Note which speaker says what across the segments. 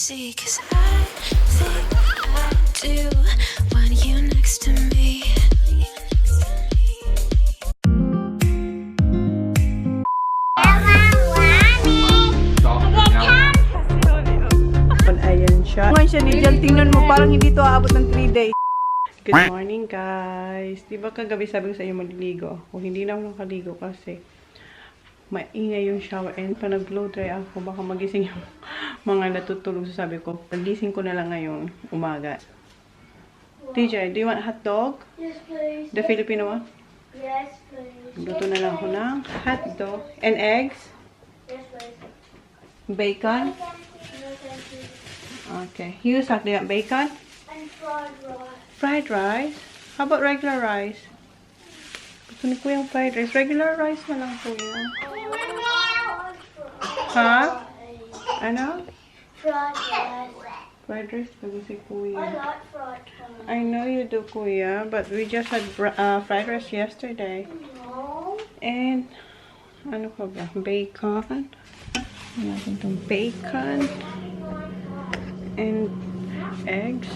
Speaker 1: see, 'cause I think I do want you next to me.
Speaker 2: Ayan siya. Ngayon siya ni Jal, tingnan mo, parang hindi to aabot ng 3 days. Good morning, guys. Di ba kagabi sabi ko sa inyo maliligo ako? Hindi na ako nakaligo kasi maingay yung shower and pa nag-blow dry ako. Baka magising yung mga natutulog. So sabi ko, pagising ko na lang ngayong umaga. TJ, do you want hot dog?
Speaker 3: Yes, please.
Speaker 2: The Filipino one?
Speaker 3: Yes, please.
Speaker 2: Luto na lang ako ng hot dog. And eggs?
Speaker 3: Yes, please.
Speaker 2: Bacon?
Speaker 3: No, thank you.
Speaker 2: Okay. You do you want bacon?
Speaker 3: And fried rice.
Speaker 2: Fried rice? How about regular rice? Gusto ni Kuya yung fried rice. Regular rice na lang, Kuya. Ha? Ano?
Speaker 3: Fried rice.
Speaker 2: Fried rice pag si
Speaker 3: I
Speaker 2: Kuya.
Speaker 3: like fried rice.
Speaker 2: I know you do, Kuya. But we just had fried rice yesterday.
Speaker 3: No.
Speaker 2: And, ano pa ba? Bacon. Ano natin itong bacon. And eggs.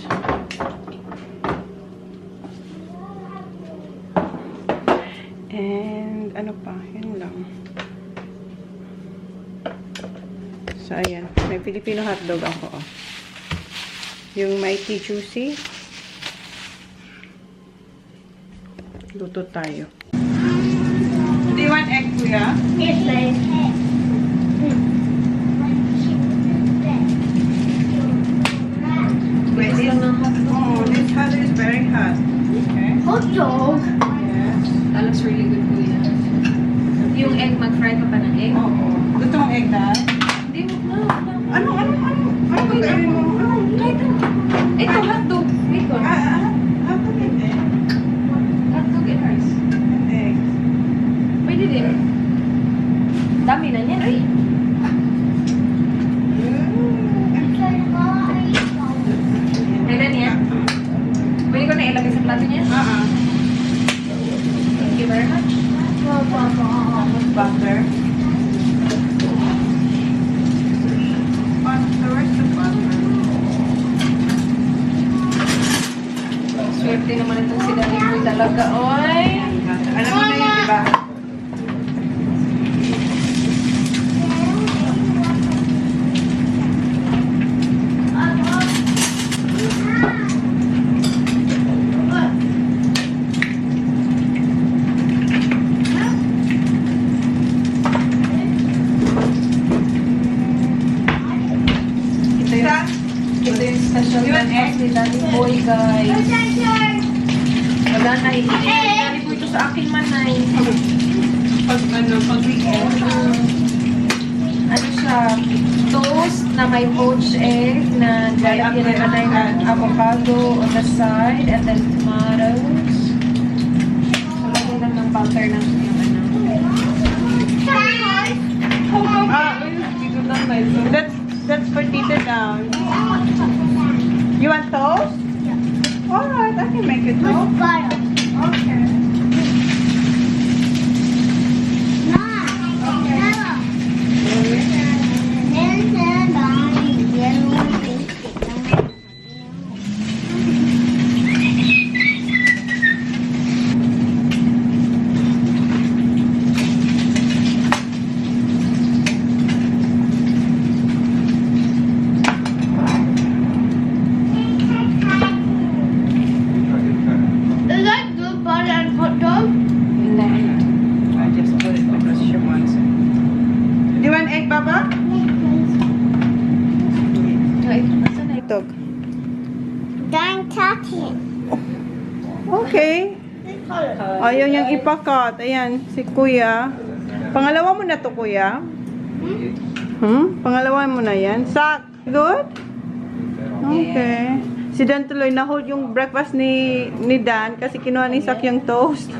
Speaker 2: And ano pa, yun lang. So ayan, may Filipino hotdog ako. Oh. Yung mighty juicy. Luto tayo. Do you want egg, Kuya?
Speaker 3: Yes, please.
Speaker 2: Wait, oh, this hot is very hot. Okay.
Speaker 3: Hot dog.
Speaker 2: Yes.
Speaker 4: That looks really good, Kuya. Yung egg, mag-fry ka pa ng egg?
Speaker 2: Oo. Gusto mong egg na?
Speaker 4: Hindi mo na.
Speaker 2: Ano ba gawin mo?
Speaker 4: Ito, hotdog. Bacon.
Speaker 2: Hotdog and egg.
Speaker 4: Hotdog and rice.
Speaker 2: And eggs.
Speaker 4: Pwede din. Dami na niyan. Ay. Kailan yan? Pwede ko na ilagay sa plato niya? Thank you very much.
Speaker 2: With butter. Where's the butter?
Speaker 4: Swerte naman itong si Daddy Boy talaga. Oy!
Speaker 2: Alam mo na yun, diba?
Speaker 4: Ito yung special breakfast ni Daddy Boy, guys. Wala na, hindi na Daddy Boy ito sa akin man na
Speaker 2: Pag weekend.
Speaker 4: ano siya, toast na may poached egg na lalagyan na tayo ng avocado on the side and then tomatoes. So, lagyan lang ng butter ng yung ano.
Speaker 2: That's for Tita down. You want toast? Yeah. Alright, I can make it toast. Okay.
Speaker 3: Is that good butter and hot dog?
Speaker 2: I just put it because she wants it. Do you want egg, Baba?
Speaker 4: Ay, nasa na
Speaker 2: Dog.
Speaker 3: Don't touch it.
Speaker 2: Okay. Ayaw niyang ipakat. Ayan, si Kuya. Pangalawa mo na to, Kuya. Pangalawa mo na yan. Sak. Good? Okay. Si Dan tuloy na-hold yung breakfast ni Dan kasi kinuha ni Sak yung toast.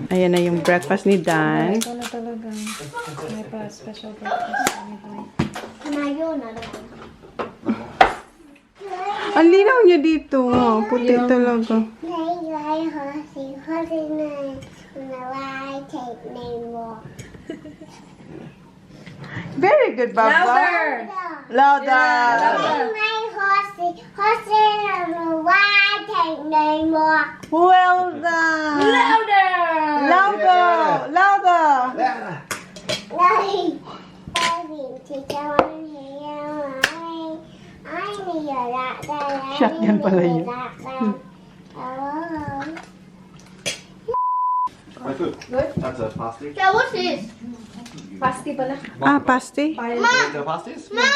Speaker 2: Ayan na yung breakfast ni Dan.
Speaker 4: Ito na talaga. May pa special breakfast.
Speaker 3: Ngayon,
Speaker 2: Ang linaw niya dito. Oh, puti talaga. Very good, Baba.
Speaker 4: Louder!
Speaker 2: Louder.
Speaker 3: My horsey. Horsey and why take no more.
Speaker 2: Well done.
Speaker 4: Louder!
Speaker 2: Louder. Louder. Shotgun pala yun.
Speaker 5: Good? That's a pasty.
Speaker 3: So what's this?
Speaker 4: Pasty pala.
Speaker 2: Ah, pasty.
Speaker 5: The pasties?
Speaker 3: No.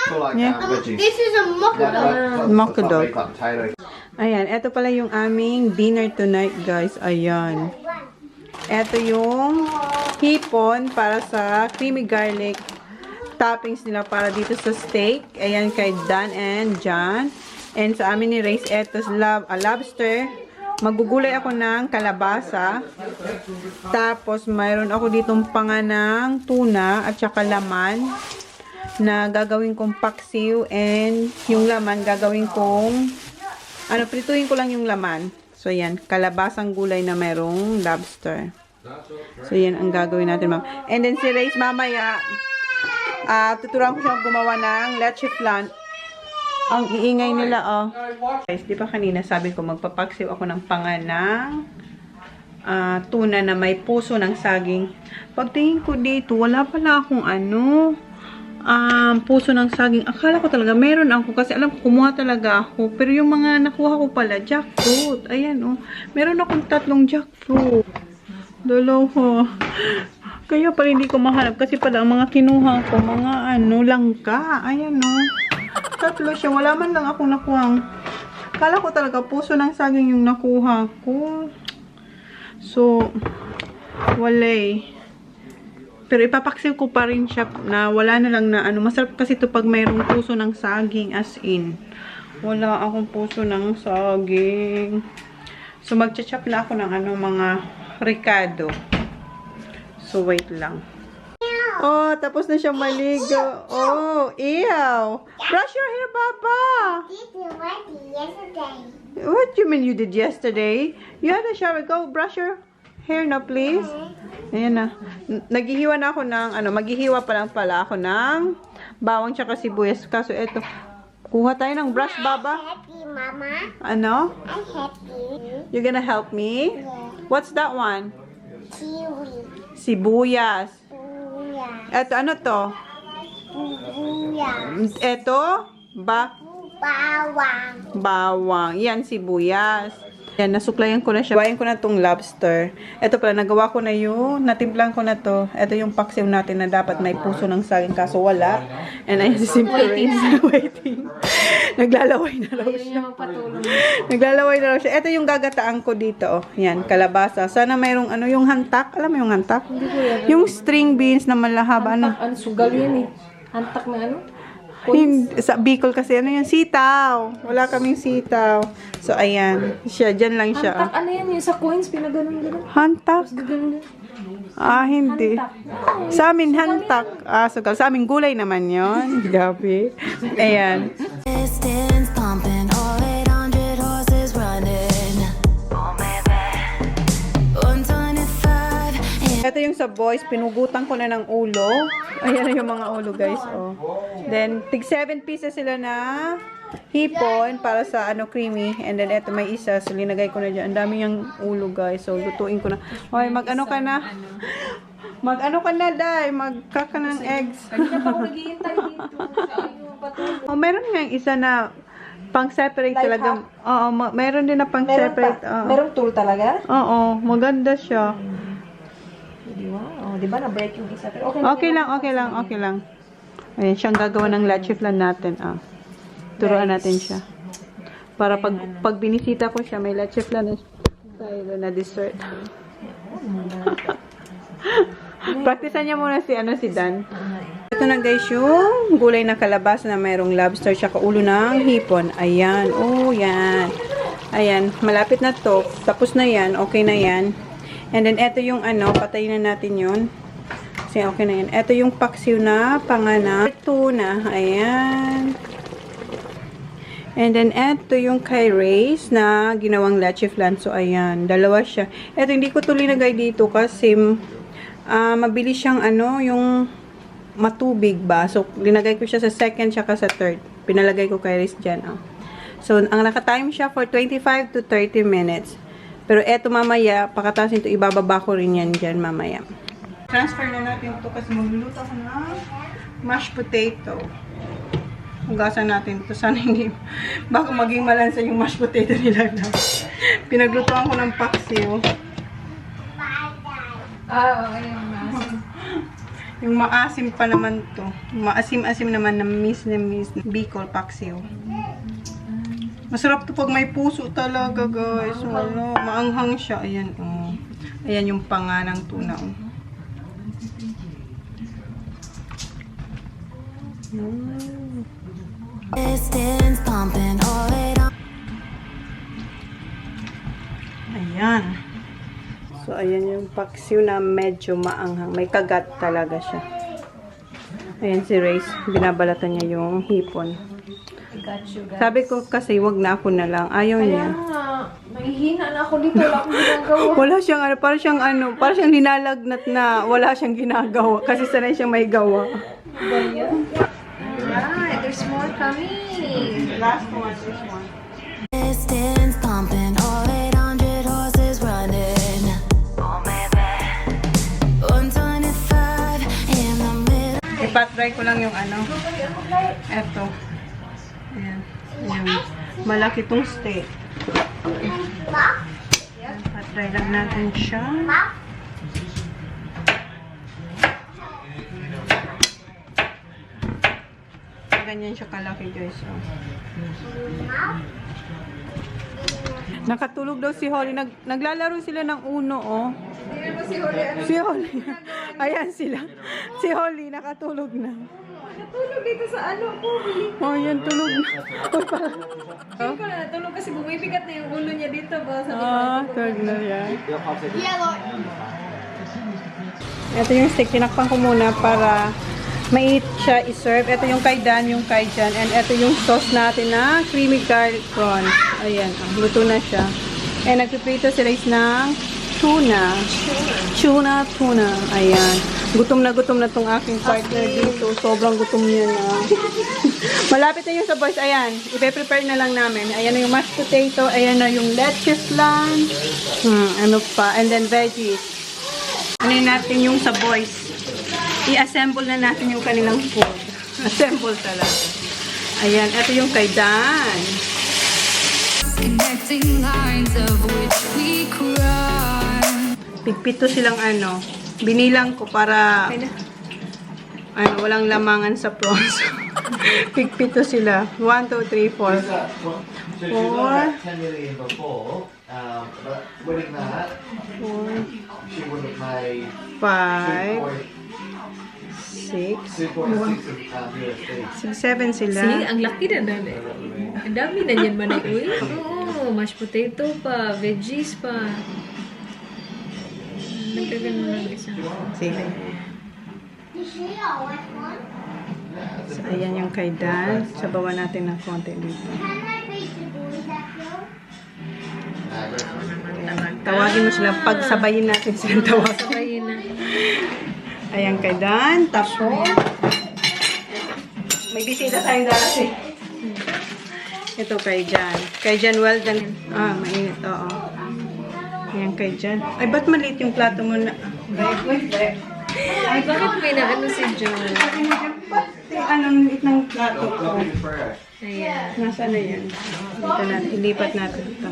Speaker 5: So like
Speaker 2: Yeah.
Speaker 5: veggies.
Speaker 3: This is a mukbang.
Speaker 2: Mocha dog.
Speaker 5: Like potato.
Speaker 2: Ayan, eto pala yung aming dinner tonight, guys. Ayan. Eto yung hipon para sa creamy garlic toppings nila para dito sa steak. Ayan, kay Dan and John. And sa amin ni Race, eto lobster. Magugulay ako ng kalabasa. Tapos, mayroon ako ditong panganang tuna at saka laman na gagawin kong paksiw. And yung laman, gagawin kong prituhin ko lang yung laman. So, yan. Kalabasang gulay na mayroong lobster. So, yan ang gagawin natin, ma'am. And then, si Race, mamaya, tuturuan ko siyang gumawa ng Leche Flan. Ang iingay nila, oh. Guys, di ba kanina sabi ko, magpapaksiw ako ng panganang tuna na may puso ng saging. Pagtingin ko dito, wala pala akong puso ng saging. Akala ko talaga meron ako kasi alam ko kumuha talaga ako. Pero yung mga nakuha ko pala, jackfruit. Ayan, oh. Meron akong 3 jackfruit. Dalawa. Kaya pala hindi ko mahanap kasi pala ang mga kinuha ko, mga langka. Ayan, oh. 3 siya. Wala man lang akong nakuhang. Akala ko talaga puso ng saging yung nakuha ko. So, wala. Pero ipapaksiw ko pa rin siya na wala na lang na Masarap kasi ito pag mayroong puso ng saging, as in. Wala akong puso ng saging. So, magcha-chop na ako ng mga ricado. So, wait lang. Oh, tapos na siya maligo. Oh, ew. Brush your hair, Papa.
Speaker 3: This is what I did yesterday.
Speaker 2: What do you mean you did yesterday? You had a shower. Go brush your hair na, please. Ayan na. Naghihiwa na ako ng, maghihiwa pa lang pala ako ng bawang tsaka sibuyas. Kaso eto, kuha tayo ng brush, Baba.
Speaker 3: Happy, Mama.
Speaker 2: Ano?
Speaker 3: I'm happy.
Speaker 2: You're gonna help me?
Speaker 3: Yeah.
Speaker 2: What's that one?
Speaker 3: Kiwi.
Speaker 2: Sibuyas.
Speaker 3: Buya.
Speaker 2: Eto, ano to?
Speaker 3: Buya.
Speaker 2: Eto,
Speaker 3: Bawang.
Speaker 2: bawang. Yan, sibuyas. Yan, nasuklayan ko na siya. Gawain ko na tong lobster. Ito pala, nagawa ko na yung, natimplang ko na to. Ito yung paksiw natin na dapat may puso ng saging, kaso wala. And ayun si Simple waiting. Naglalaway na raw siya. Naglalaway na raw siya. Ito yung gagataan ko dito. Oh. Yan, kalabasa. Sana mayroong yung hantak. Alam mo yung hantak? Yung string beans na malahaba.
Speaker 4: Hantak, sugal yan eh. Hantak na
Speaker 2: Sa Bicol kasi, yung sitaw. Wala kaming sitaw. So, ayan. Siya, dyan lang siya.
Speaker 4: Hantak, ano yan yung sa coins, pinaganon-ganon.
Speaker 2: Hantak?
Speaker 4: Gaganon.
Speaker 2: Hindi. Sa amin, hantak. Sugal. Sa amin, gulay naman yon. Gabi. Ayan.
Speaker 1: Distance pumping, all 800 horses running. Oh, baby. 125.
Speaker 2: Ito yung sa boys, pinugutan ko na ng ulo. Ayan na yung mga ulo, guys. Oh. Then, tig 7 pieces sila na hipon para sa creamy. And then, ito may isa. So, linagay ko na dyan. Ang dami yung ulo, guys. So, lutuin ko na. Okay, mag-ano ka na? Mag-ano ka na, Day? Magkaka ng eggs.
Speaker 4: Kanina pa ako naghihintay dito.
Speaker 2: Oh, meron nga yung isa na pang-separate talaga. Oo, meron din na pang-separate.
Speaker 4: Merong tool talaga?
Speaker 2: Oo, maganda siya.
Speaker 4: Wow, di ba na-break yung isa? Pero
Speaker 2: Okay lang. Ayan, siyang gagawa ng Leche Flan natin. Turuan natin siya. Para pag binisita ko siya, may Leche Flan tayo na dessert. Praktisan niya muna si Dan. Ito na guys yung gulay na kalabasa na mayroong lobster tsaka ulo ng hipon. Ayan. Oh, yan. Ayan. Malapit na to. Tapos na yan. Okay na yan. And then, ito yung patayin na natin yun. Kasi okay na yan. Ito yung paksiw na panganang tuna. Ayan. And then, ito yung kay Race na ginawang Leche Flan. So, ayan. Dalawa siya. Ito, hindi ko ito linagay dito kasi mabilis siyang yung matubig ba. So, linagay ko siya sa second tsaka sa third. Pinalagay ko kay Riz dyan. Oh. So, ang naka-time siya for 25 to 30 minutes. Pero eto mamaya, pagkatapos nito, ibababa ko rin yan dyan mamaya. Transfer na natin ito kasi magluluto ako ng mashed potato. Hugasan natin ito. Sana hindi, baka maging malansa yung mashed potato nila. Pinaglutoan ko ng paksiw. Yung maasim pa naman to. Maasim-asim naman na miss Bicol paksiw. Masarap to pag may puso talaga, guys. Wala. Maanghang siya. Ayan, oh. Ayan yung panga ng tuna, oh.
Speaker 1: Distance pumping all it on.
Speaker 2: Ayan. So, ayan yung paksiw na medyo maanghang. May kagat talaga siya. Ayan si Race. Binabalatan niya yung hipon.
Speaker 4: Got you, guys.
Speaker 2: Sabi ko kasi, wag na ako na lang. Ayaw niya.
Speaker 4: Kaya nga, nangihina na ako dito. Wala akong ginagawa.
Speaker 2: Wala siyang ano, parang siyang linalagnat na wala siyang ginagawa. Kasi sanay siyang may gawa.
Speaker 4: Alright, there's more coming.
Speaker 2: Last one, this one.
Speaker 1: Distance pumping all 800 horses running. Oh, baby. 125 in the middle.
Speaker 2: Ipat-dry ko lang yung ano. Eto. Ayan. Ayan. Malaki tong steak. Ipat-dry lang natin siya. Ganyan siya kalaki, guys. Oh. Nakatulog daw si Holly. Naglalaro sila ng Uno, oh. Si Holly. Ayan sila. Si Holly, nakatulog na.
Speaker 4: Natulog dito sa ano ko.
Speaker 2: Oh, yan, tulog na.
Speaker 4: Hindi ko na natulog kasi bumibigat na yung ulo niya dito ba? Sa
Speaker 2: Tulog na yan. Ito yung steak. Tinakpan ko muna para mainit siya i-serve. Ito yung kay Dan, yung kay Jan. And ito yung sauce natin na creamy garlic prawns. Ayan, luto na siya. And nagpiprito sila ng tuna. Tuna. Ayan. Gutom na tong aking partner dito. Sobrang gutom niya na. Malapit na yung sa boys. Ayan. Ipe-prepare na lang namin. Ayan na yung mashed potato. Ayan na yung leche flan. Ano pa. And then veggies. Ano natin yung sa boys. I-assemble na natin yung kanilang food. Assemble talaga. Ayan, ito yung kay Dan.
Speaker 1: Connecting lines of which we cry.
Speaker 2: Pigpito silang ano. Binilang ko para ano, walang lamangan sa prawns. Pigpito sila. 1, 2, 3, 4.
Speaker 5: So she was at 10 million before, but winning that, she would have made
Speaker 2: 5, 6,
Speaker 5: 2.6 USD.
Speaker 2: 7 sila.
Speaker 4: See, ang laki na doon eh. Ang dami na yan man eh. Uy, oo, mashed potato pa, veggies pa. Nagkagano lang isa.
Speaker 2: Sige. So, ayan yung kay Dan. Sabawan natin ng konti dito. Tawagin mo sila. Pagsabayin natin silang tawagin.
Speaker 4: Sabayin na.
Speaker 2: Ayan kay Dan. Tapos, may bisita tayong darating. Ito kay Jan. Kay Jan, well done. Mainit. Oo. Ayan kay Jan. Ay, ba't maliit yung plato mo na? Wait.
Speaker 4: Ay, bakit may naano si John?
Speaker 2: Anong liit ng plato ko?
Speaker 4: Ayan.
Speaker 2: Nasaan na yan? Dito natin. Ilipat natin ito.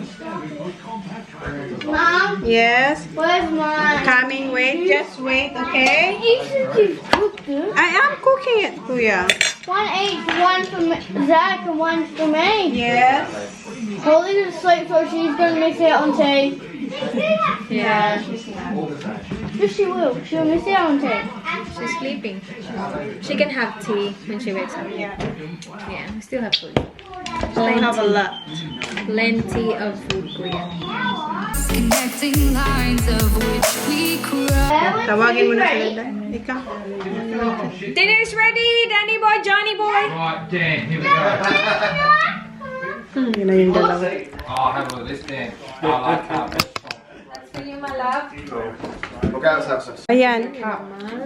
Speaker 3: Mom,
Speaker 2: Yes?
Speaker 3: where's mine?
Speaker 2: Coming. Wait. Just wait. Okay?
Speaker 3: You should cook it.
Speaker 2: I am cooking it, Kuya.
Speaker 3: One each, one for Zach and one for me.
Speaker 2: Yes?
Speaker 3: Holly's asleep, so she's gonna miss out on tea.
Speaker 4: Yeah.
Speaker 3: Yes, she will. She'll miss out on tea.
Speaker 4: She's sleeping. She can have tea when she wakes up.
Speaker 2: Yeah.
Speaker 4: Yeah, we still have food.
Speaker 2: I have a lot.
Speaker 4: Plenty of food, Kuya.
Speaker 1: Connecting lines of which we cry.
Speaker 2: Tawagin mo na sila, Dan. Ikaw.
Speaker 4: Dinner's ready, Danny boy, Johnny boy.
Speaker 6: Right, Dan, here we go.
Speaker 2: Yun na yung dalawa.
Speaker 6: I'll have a look at this, Dan. I like how
Speaker 4: That's for you, my love.
Speaker 2: Ayan.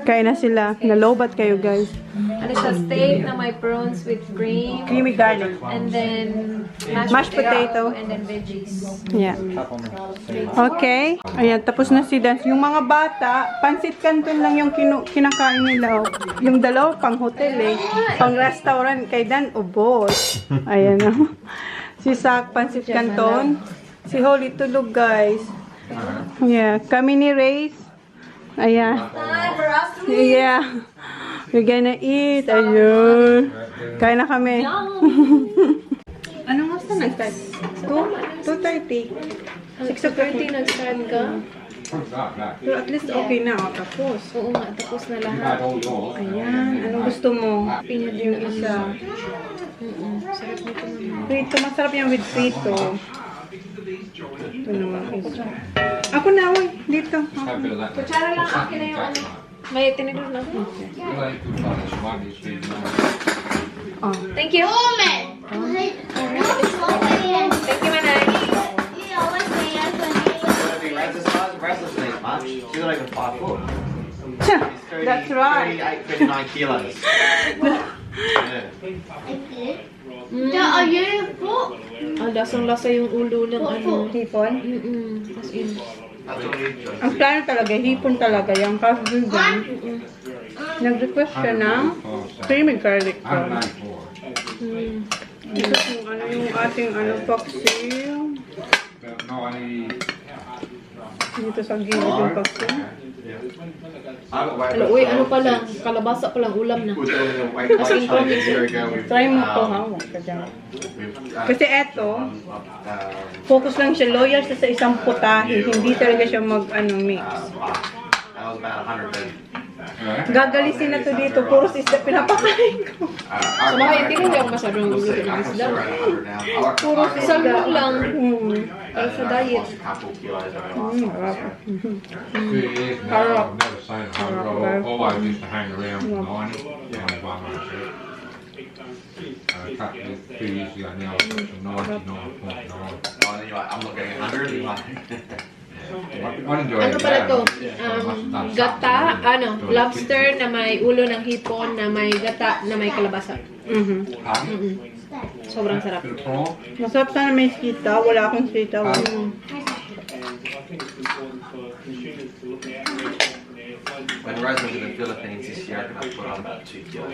Speaker 2: Kain na sila. Nalobat kayo, guys.
Speaker 4: Ano siya, steak na may prawns with cream.
Speaker 2: Creamy garlic.
Speaker 4: And then
Speaker 2: Mashed potato.
Speaker 4: And then veggies.
Speaker 2: Yeah. Okay. Ayan, tapos na si Dance. Yung mga bata, pansit canton lang yung kinakain nila. Oh. Yung dalawa, pang hotel eh. Pang restaurant. Kay Dan, ubos. Ayan na. Si Sak, pansit canton. Si Holly, tulog guys. Yeah. Kami ni Race. Ayan. Yeah. We're gonna eat. Ayun. Kain na kami. Anong oras na nag-start? 2:30. 6:30
Speaker 4: nag-start ka?
Speaker 2: Pero at least okay na. Oh, tapos.
Speaker 4: Oo nga, tapos na lahat.
Speaker 2: Ayan. Anong gusto mo?
Speaker 4: Pinyad
Speaker 2: Yung isa.
Speaker 4: Sarap nito naman.
Speaker 2: Prito. Masarap yung with prito. Ito naman isa. Ako na, oy. Dito.
Speaker 4: Kutsara lang, akin na yung ano. May tinidor na ako.
Speaker 2: Oh.
Speaker 4: Thank you. Thank you, Manay.
Speaker 5: She's not even 5 foot.
Speaker 2: That's right.
Speaker 5: 39 kilos.
Speaker 4: Ah, lasang-lasa yung ulo ng ano.
Speaker 2: Hipon?
Speaker 4: As in.
Speaker 2: Ang plano talaga, hipon talaga yung kaso dyan. Nag-request siya ng creamy garlic prawn. Ito yung ano yung ating ano paksiw. Dito sa gilid yung paksiw.
Speaker 4: Ano, uy, ano pa lang, kalabasa pa lang ulam na.
Speaker 2: Try mo to ha, huwag ka dyan. Kasi eto, focus lang siya, loyal siya sa isang putahe, hindi talaga siya mag-mix. Gagalisin na to dito, puro isda pinapakain ko.
Speaker 4: Sa bahay, hindi ako masyadong luto ng isda. Puro isda lang. Para sa diet.
Speaker 2: Harap.
Speaker 6: Harap. Never seen it. I always used to hang around 90 by myself. A couple of 2 years ago now, I've got some 99.9.
Speaker 5: I'm not getting 100.
Speaker 6: I enjoy
Speaker 4: Ano
Speaker 6: it
Speaker 4: pala to?
Speaker 6: now.
Speaker 4: Gata, lobster na may ulo ng hipon, na may gata, na may kalabasa. Sobrang sarap.
Speaker 6: Bit of prawn.
Speaker 2: Masarap sana may sitaw, wala akong sitaw.
Speaker 5: When Rose was in the Philippines this year, I think I put on about 2 kilos.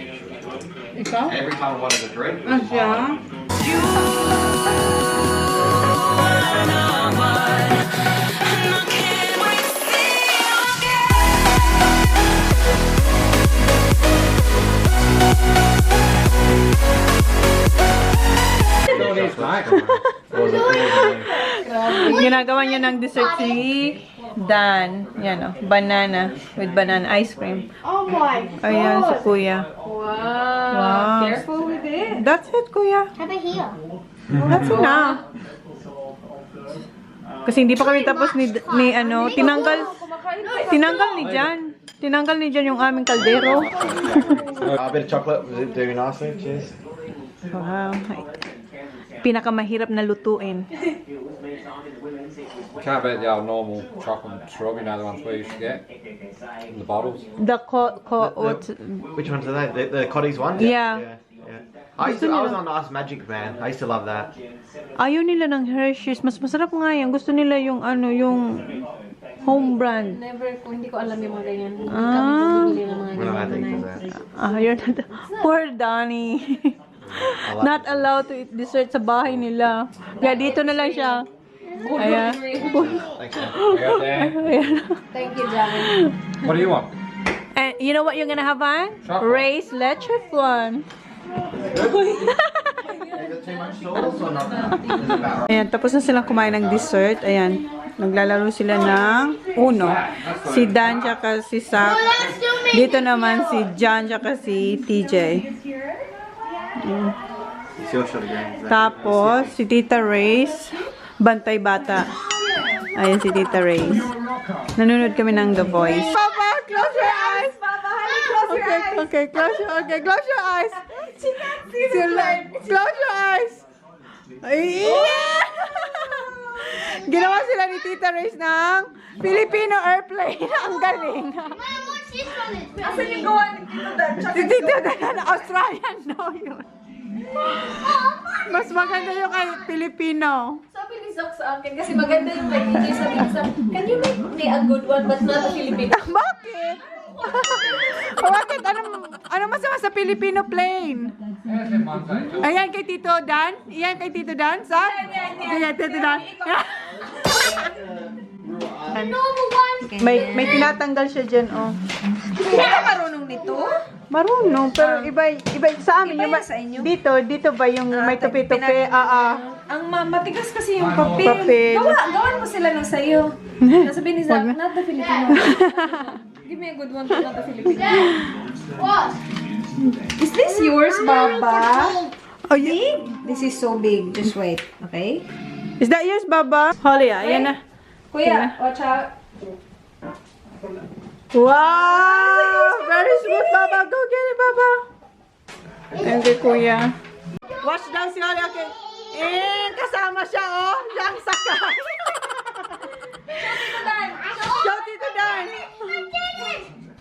Speaker 2: Ikaw?
Speaker 5: Every time I wanted a drink,
Speaker 2: Ah, siya? Ginagawa niya ng dessert si Dan. Yan o, banana with banana ice cream.
Speaker 3: Oh my
Speaker 2: Ayan si Kuya.
Speaker 4: Wow. Careful with it.
Speaker 2: That's it, Kuya.
Speaker 3: Have a heel.
Speaker 2: That's enough. Kasi hindi pa kami tapos ni ano, tinanggal ni Jan. Tinanggal ni Jan yung aming kaldero.
Speaker 5: a bit of chocolate would do nicely. Cheers.
Speaker 2: Wow. Pinakamahirap na lutuin.
Speaker 6: Can't beat the old normal chocolate shrub, you know, the ones we used to get in the bottles.
Speaker 2: The
Speaker 5: Which ones are they? The Cotties one?
Speaker 2: Yeah.
Speaker 5: I was on Ice Magic, man. I used to love that.
Speaker 2: Ayaw nila ng Hershey's. Mas masarap nga yan. Gusto nila yung ano, yung home brand.
Speaker 4: Never, kung hindi ko alam yung mga ganyan. Hindi
Speaker 2: Ah.
Speaker 4: kami bumibili ng mga
Speaker 5: Well, I think
Speaker 4: ganyan.
Speaker 5: that.
Speaker 2: You're not... Poor Donnie. Not allowed to eat dessert sa bahay nila. Kaya dito na lang siya. Ayan.
Speaker 5: Thanks, man.
Speaker 6: You got that?
Speaker 2: Ayan.
Speaker 4: Thank you, Jan.
Speaker 6: What do you want?
Speaker 2: And you know what you're gonna have on?
Speaker 6: Chocolate.
Speaker 2: Race Leche Flan.
Speaker 5: Is it too much sauce or not? Is it about right?
Speaker 2: Ayan, tapos na silang kumain ng dessert. Ayan, naglalaro sila ng Uno. Si Dan tsaka si Sak. Dito naman si John tsaka si TJ.
Speaker 5: It's your shot again.
Speaker 2: Tapos, si Tita Ray's Bantay Bata. Ayan si Tita Ray's. Nanonood kami ng The Voice. Papa, close your eyes! Papa, close your eyes! Okay, close your eyes! Close your eyes! Ginawa sila ni Tita Reyes ng Filipino airplane. Ang galing.
Speaker 4: Asan yung gawa ni Tito Dan?
Speaker 2: Si Tito Dan, Australian daw yun. Mas maganda yung kay Filipino.
Speaker 4: Sabi ni Zach sa akin, kasi maganda yung kay TJ. Sabi ni Zach, can you make me a good one but not a Filipino?
Speaker 2: Bakit? Bakit? Ano masama sa Filipino plane? Ayan kay Tito Dan? Ayan kay Tito Dan? Sa? Ayan, Tito Dan. May tinatanggal siya dyan, oh.
Speaker 4: Hindi ka marunong nito?
Speaker 2: Marunong, pero iba sa amin.
Speaker 4: Iba
Speaker 2: Yung
Speaker 4: yan sa inyo?
Speaker 2: Dito ba yung may tupi-tupi?
Speaker 4: Ang matigas kasi yung papel.
Speaker 2: Papel.
Speaker 4: Gawan mo sila ng sayo. Sabi ni Zach, not the Filipino. Give me a good one, but not the Filipino. Is this yours, Baba?
Speaker 2: Oh, yeah.
Speaker 4: This is so big. Just wait, okay?
Speaker 2: Is that yours, Baba? Holly, ayan na.
Speaker 4: Kuya, watch out.
Speaker 2: Wow! Very smooth, Baba. Go get it, Baba. Thank you, Kuya. Watch down si Holly. Okay. Kasama siya, oh. Siyang sakay. Show Tito Dan.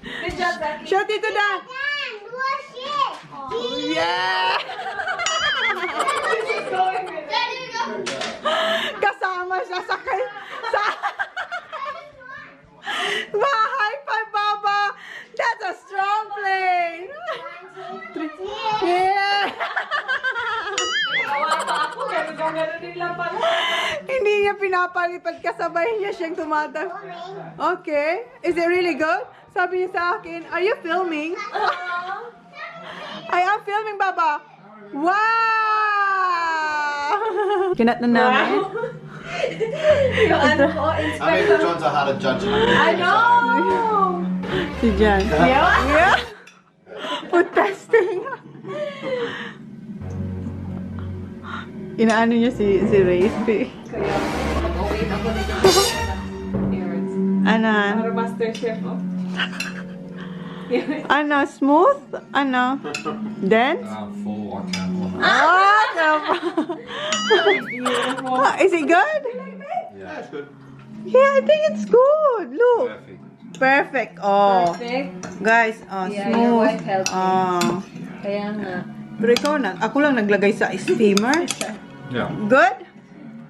Speaker 4: Good job, Zach.
Speaker 2: Show Tito Dan. Yeah! Kasama siya sakay sa bahay pa, Baba. That's a strong plane. Yeah! Hindi niya pinapalipad, kasabay niya siyang tumatang. Okay. Is it really good? Sabi niya sa akin, are you filming? I am filming, Baba. Wow! Kinat na namin.
Speaker 4: Yung ano ko,
Speaker 5: I mean,
Speaker 4: inspector.
Speaker 5: John's how to judge it.
Speaker 4: I know!
Speaker 2: Si Jan. Yeah. Food testing. Inaano niya si Reyes.
Speaker 4: Kaya, mag-wait ako nito.
Speaker 2: Ano?
Speaker 4: Para master chef, oh.
Speaker 2: Ano? Smooth? Ano? Dense?
Speaker 6: Full, I can't.
Speaker 2: Oh, is it good?
Speaker 6: Yeah, it's good.
Speaker 2: Yeah, I think it's good. Look.
Speaker 6: Perfect.
Speaker 2: Perfect. Oh.
Speaker 4: Perfect.
Speaker 2: Guys,
Speaker 4: Yeah, your
Speaker 2: smooth.
Speaker 4: wife helped me.
Speaker 2: Oh.
Speaker 4: Kaya nga.
Speaker 2: Pero ikaw na, ako lang naglagay sa steamer.
Speaker 6: Yeah.
Speaker 2: Good?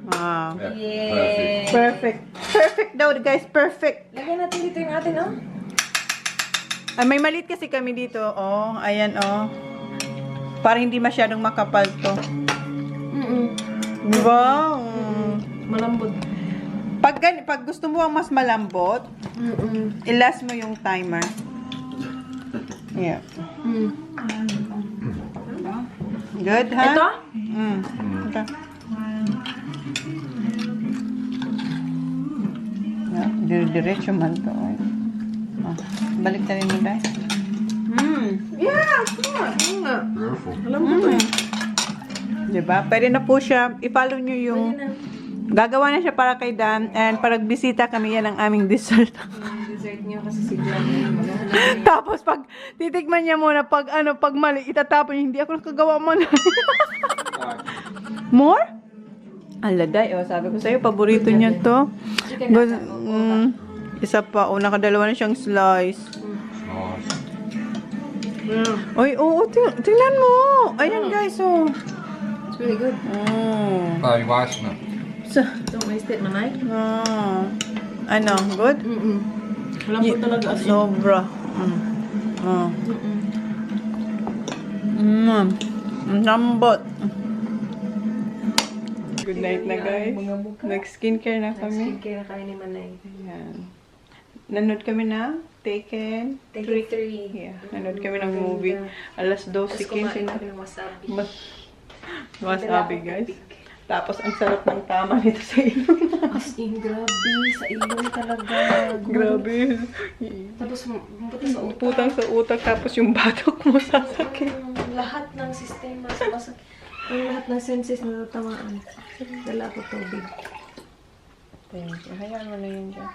Speaker 2: Wow.
Speaker 4: Yeah.
Speaker 2: Perfect. Perfect daw, guys. Perfect.
Speaker 4: Lagyan natin dito yung atin, oh.
Speaker 2: Ay, may maliit kasi kami dito. Oh, ayan, oh. Para hindi masyadong makapal to. Wow.
Speaker 4: Malambot.
Speaker 2: Pag gusto mo ang mas malambot, ilas mo yung timer. Yeah. Good, ha?
Speaker 4: Ito?
Speaker 2: Ito. Yeah, diretso man to. Oh, balik na rin mo, dahil.
Speaker 4: Yeah, come on.
Speaker 6: Beautiful.
Speaker 2: Diba? Pwede na po siya. I-follow nyo yung... Gagawa na siya para kay Dan. And pag bisita kami, yan ang aming dessert.
Speaker 4: Dessert niyo kasi si John.
Speaker 2: Tapos pag titikman niya muna, pag mali, itatapon niya. Hindi ako nakagawa mo na. More? Aladay. Oh, sabi ko sa'yo, paborito niya to. Good. Isa pa. Oh, nakadalawa na siyang slice.
Speaker 6: Nice.
Speaker 2: Oy, oo. Tingnan mo. Ayan, guys. Oh.
Speaker 4: It's really good.
Speaker 2: Oh.
Speaker 6: Oh, you washed it.
Speaker 4: Don't waste it, manay.
Speaker 2: Ah. Ano? Good?
Speaker 4: Malambot talaga.
Speaker 2: Sobra. Oh. Ang lambot. Good night na, guys. Nag-skincare na kami.
Speaker 4: Skincare na kayo ni Manay.
Speaker 2: Ayan. Nanood kami na Taken.
Speaker 4: Take 3.
Speaker 2: Yeah. Nanood kami ng movie. Alas 12:15 na.
Speaker 4: ng wasabi.
Speaker 2: Wasabi, guys. Tapos, ang sarap ng tama nito sa ilong.
Speaker 4: As in, grabe. Sa ilong talaga.
Speaker 2: Grabe.
Speaker 4: Tapos, putang sa utak.
Speaker 2: Putang sa utak, tapos yung batok mo sasakit.
Speaker 4: Lahat ng sistema sa basak. Ang lahat ng senses na natamaan. Dala ko tubig.
Speaker 2: Thank you. Hayaan mo na yun dyan.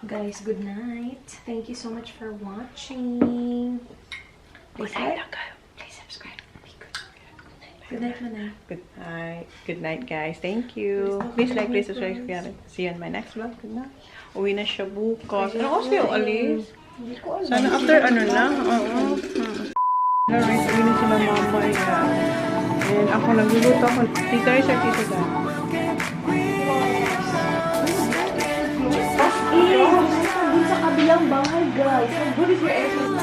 Speaker 4: Guys, good night. Thank you so much for watching. Please like, please subscribe. Be good. Good night, Manay.
Speaker 2: Good night. Good night, guys. Thank you. Please like, please subscribe. See you in my next vlog. Good night. Uwi na siya bukas. Ano kasi yung alis? Sana after ano na? Oo. Guys, uwi na sila mama. And ako nagluluto ako. Tita Ray, sir, tita Ray.
Speaker 4: Sa kabilang bahay, guys. How good is your effort?